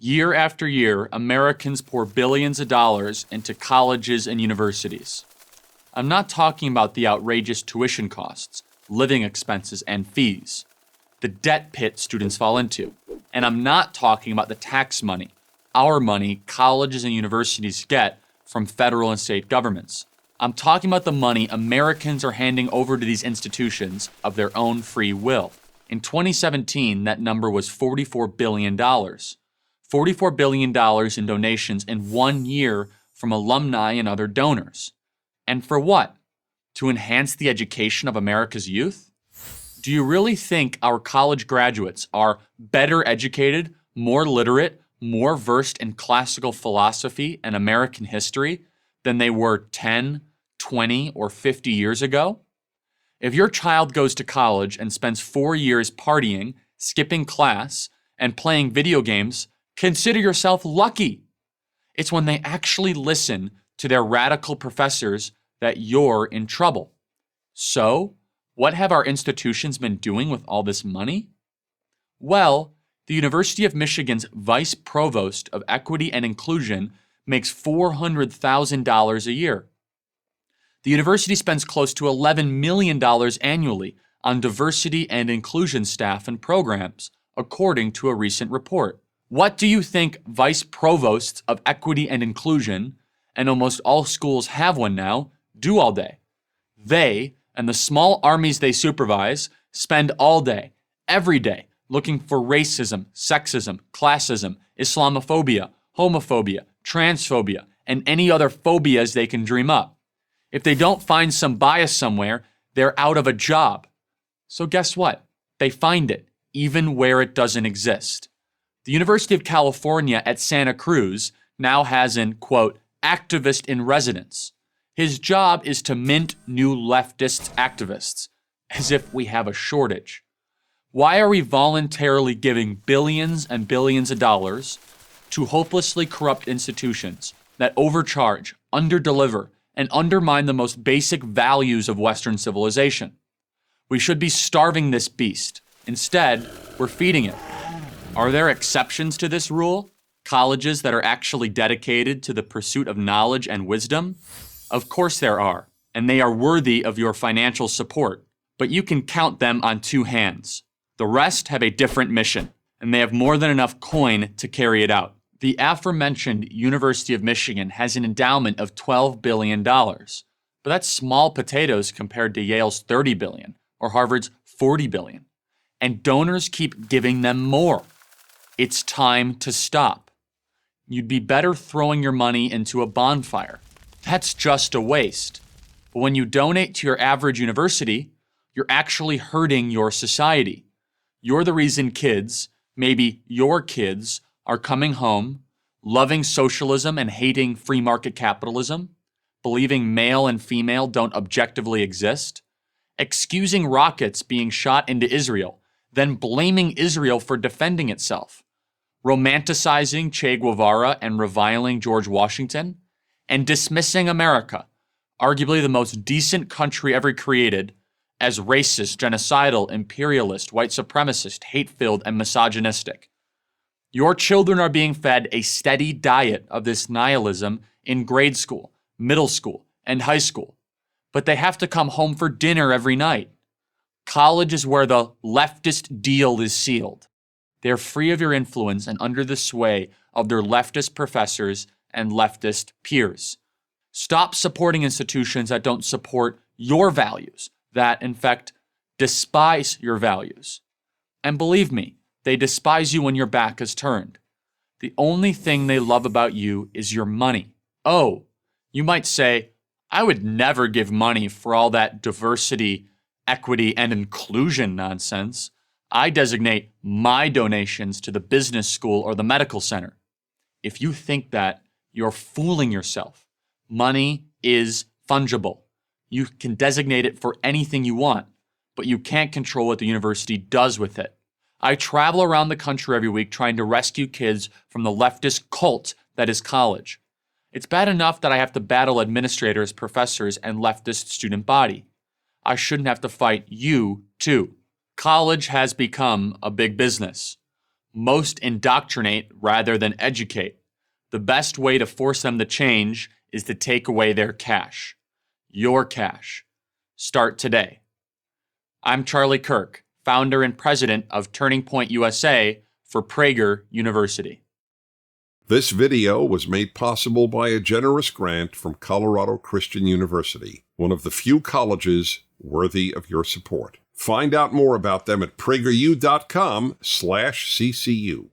Year after year, Americans pour billions of dollars into colleges and universities. I'm not talking about the outrageous tuition costs, living expenses, and fees, the debt pit students fall into. And I'm not talking about the tax money, our money colleges and universities get from federal and state governments. I'm talking about the money Americans are handing over to these institutions of their own free will. In 2017, that number was $44 billion. $44 billion in donations in 1 year from alumni and other donors. And for what? To enhance the education of America's youth? Do you really think our college graduates are better educated, more literate, more versed in classical philosophy and American history than they were 10, 20, or 50 years ago? If your child goes to college and spends 4 years partying, skipping class, and playing video games, consider yourself lucky. It's when they actually listen to their radical professors that you're in trouble. So, what have our institutions been doing with all this money? Well, the University of Michigan's Vice Provost of Equity and Inclusion makes $400,000 a year. The university spends close to $11 million annually on diversity and inclusion staff and programs, according to a recent report. What do you think vice provosts of equity and inclusion, and almost all schools have one now, do all day? They, and the small armies they supervise, spend all day, every day, looking for racism, sexism, classism, Islamophobia, homophobia, transphobia, and any other phobias they can dream up. If they don't find some bias somewhere, they're out of a job. So guess what? They find it, even where it doesn't exist. The University of California at Santa Cruz now has an, quote, activist in residence. His job is to mint new leftist activists, as if we have a shortage. Why are we voluntarily giving billions and billions of dollars to hopelessly corrupt institutions that overcharge, underdeliver, and undermine the most basic values of Western civilization? We should be starving this beast. Instead, we're feeding it. Are there exceptions to this rule? Colleges that are actually dedicated to the pursuit of knowledge and wisdom? Of course there are, and they are worthy of your financial support, but you can count them on 2 hands. The rest have a different mission, and they have more than enough coin to carry it out. The aforementioned University of Michigan has an endowment of $12 billion, but that's small potatoes compared to Yale's $30 billion or Harvard's $40 billion. And donors keep giving them more. It's time to stop. You'd be better throwing your money into a bonfire. That's just a waste. But when you donate to your average university, you're actually hurting your society. You're the reason kids, maybe your kids, are coming home, loving socialism and hating free market capitalism, believing male and female don't objectively exist, excusing rockets being shot into Israel, then blaming Israel for defending itself, romanticizing Che Guevara and reviling George Washington, and dismissing America, arguably the most decent country ever created, as racist, genocidal, imperialist, white supremacist, hate-filled, and misogynistic. Your children are being fed a steady diet of this nihilism in grade school, middle school, and high school, but they have to come home for dinner every night. College is where the leftist deal is sealed. They're free of your influence and under the sway of their leftist professors and leftist peers. Stop supporting institutions that don't support your values, that, in fact, despise your values. And believe me, they despise you when your back is turned. The only thing they love about you is your money. Oh, you might say, I would never give money for all that diversity, equity, and inclusion nonsense. I designate my donations to the business school or the medical center. If you think that, you're fooling yourself. Money is fungible. You can designate it for anything you want, but you can't control what the university does with it. I travel around the country every week trying to rescue kids from the leftist cult that is college. It's bad enough that I have to battle administrators, professors, and leftist student body. I shouldn't have to fight you, too. College has become a big business. Most indoctrinate rather than educate. The best way to force them to change is to take away their cash. Your cash. Start today. I'm Charlie Kirk, founder and president of Turning Point USA for Prager University. This video was made possible by a generous grant from Colorado Christian University, one of the few colleges worthy of your support. Find out more about them at PragerU.com/CCU.